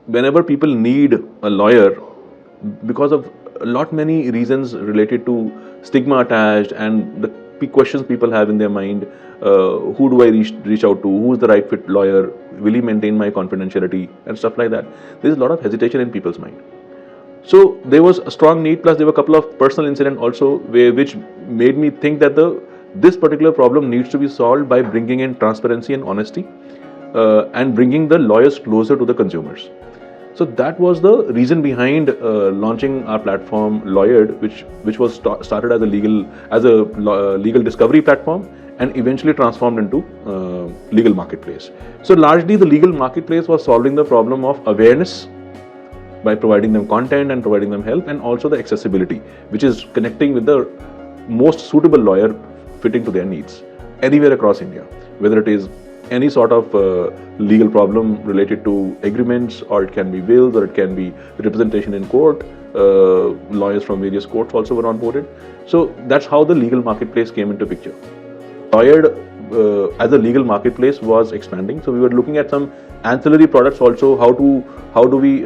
whenever people need a lawyer, because of a lot many reasons related to stigma attached and the questions people have in their mind, who do I reach out to, who's the right fit lawyer, will he maintain my confidentiality and stuff like that. There's a lot of hesitation in people's mind. So there was a strong need, plus there were a couple of personal incidents also which made me think that this particular problem needs to be solved by bringing in transparency and honesty, and bringing the lawyers closer to the consumers. So that was the reason behind launching our platform Lawyered, which was started as a legal discovery platform and eventually transformed into legal marketplace. So largely the legal marketplace was solving the problem of awareness by providing them content and providing them help, and also the accessibility, which is connecting with the most suitable lawyer fitting to their needs anywhere across India, whether it is any sort of legal problem related to agreements, or it can be wills, or it can be representation in court. Lawyers from various courts also were onboarded. So that's how the legal marketplace came into picture. Lawyered as a legal marketplace was expanding, so we were looking at some ancillary products also. How do we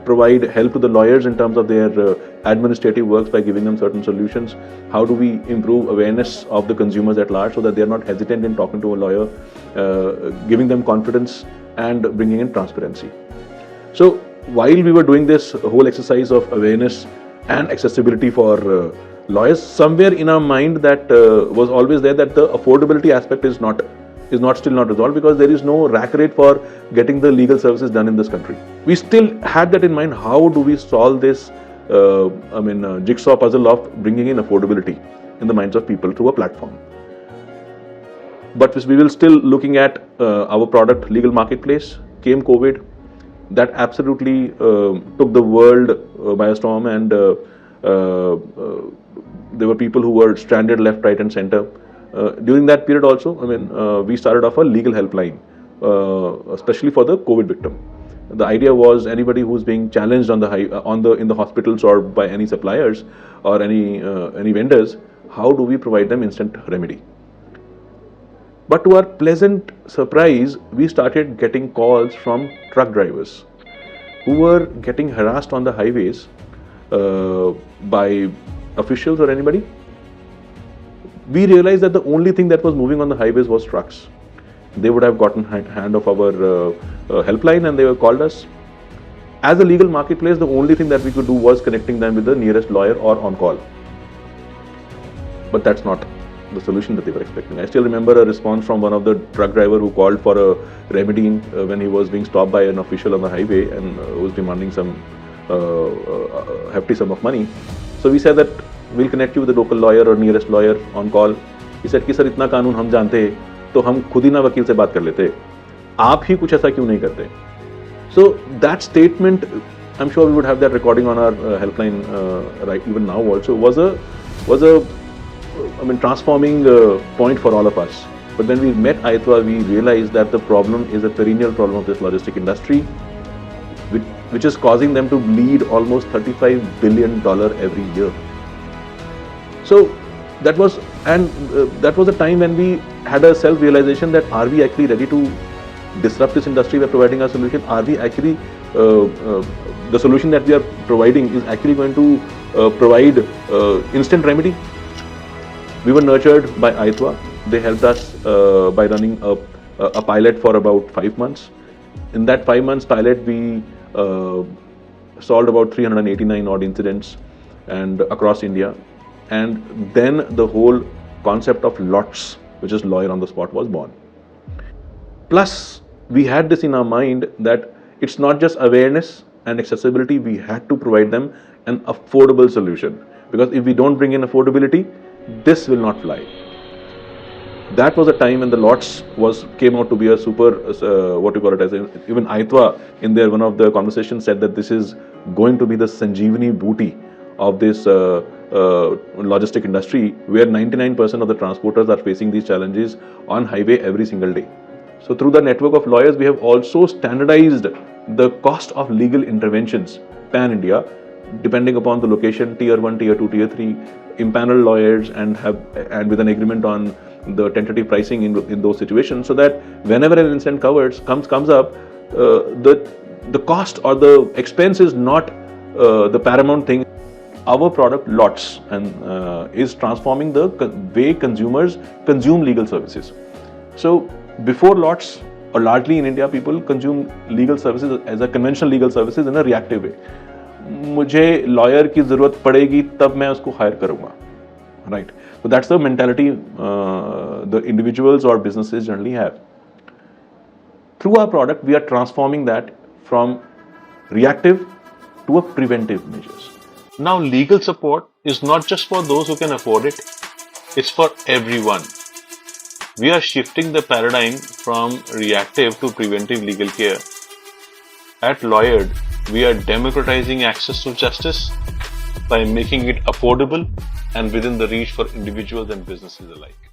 provide help to the lawyers in terms of their administrative works by giving them certain solutions? How do we improve awareness of the consumers at large so that they are not hesitant in talking to a lawyer, giving them confidence and bringing in transparency? So while we were doing this whole exercise of awareness and accessibility for lawyers, somewhere in our mind that was always there, that the affordability aspect is still not resolved, because there is no rack rate for getting the legal services done in this country. We still had that in mind. How do we solve this jigsaw puzzle of bringing in affordability in the minds of people through a platform? But we will still looking at our product legal marketplace. Came COVID, that absolutely took the world by a storm, and there were people who were stranded left, right and center. During that period also, we started off a legal helpline, especially for the COVID victim. The idea was anybody who's being challenged in the hospitals or by any suppliers or any vendors, how do we provide them instant remedy? But to our pleasant surprise, we started getting calls from truck drivers who were getting harassed on the highways by officials or anybody. We realized that the only thing that was moving on the highways was trucks. They would have gotten hand of our helpline and they were called us. As a legal marketplace, the only thing that we could do was connecting them with the nearest lawyer or on call. But that's not the solution that they were expecting. I still remember a response from one of the truck driver who called for a remedy when he was being stopped by an official on the highway and was demanding some hefty sum of money. So we said that we'll connect you with the local lawyer or nearest lawyer on call. He said कि sir इतना कानून हम जानते तो हम खुद ही ना वकील से बात कर लेते, आप ही कुछ ऐसा क्यों नहीं करते? So that statement, I'm sure we would have that recording on our helpline right even now also, was a transforming point for all of us. But when we met Ayatwa, we realized that the problem is a perennial problem of this logistic industry, which is causing them to bleed almost $35 billion every year. So that was a time when we had a self-realization that are we actually ready to disrupt this industry by providing a solution? Are we actually, the solution that we are providing is actually going to provide instant remedy? We were nurtured by Ayatwa. They helped us by running a pilot for about 5 months. In that 5 months pilot, we solved about 389 odd incidents and across India. And then the whole concept of LOTS, which is lawyer on the spot, was born. Plus, we had this in our mind that it's not just awareness and accessibility, we had to provide them an affordable solution. Because if we don't bring in affordability, this will not fly. That was a time when the LOTS came out to be a super, even Ayatwa in there, one of the conversations said that this is going to be the Sanjeevani booty of this logistic industry, where 99% of the transporters are facing these challenges on highway every single day. So through the network of lawyers, we have also standardized the cost of legal interventions pan-India, depending upon the location, tier 1, tier 2, tier 3, impanel lawyers and with an agreement on the tentative pricing in those situations, so that whenever an incident comes up, the the cost or the expense is not the paramount thing. Our product LOTS and is transforming the way consumers consume legal services. So before LOTS, or largely in India, people consume legal services as a conventional legal services in a reactive way. मुझे lawyer की ज़रूरत पड़ेगी तब मैं उसको hire करूँगा, right? So that's the mentality the individuals or businesses generally have. Through our product, we are transforming that from reactive to a preventive measures. Now, legal support is not just for those who can afford it, it's for everyone. We are shifting the paradigm from reactive to preventive legal care. At Lawyered, we are democratizing access to justice by making it affordable and within the reach for individuals and businesses alike.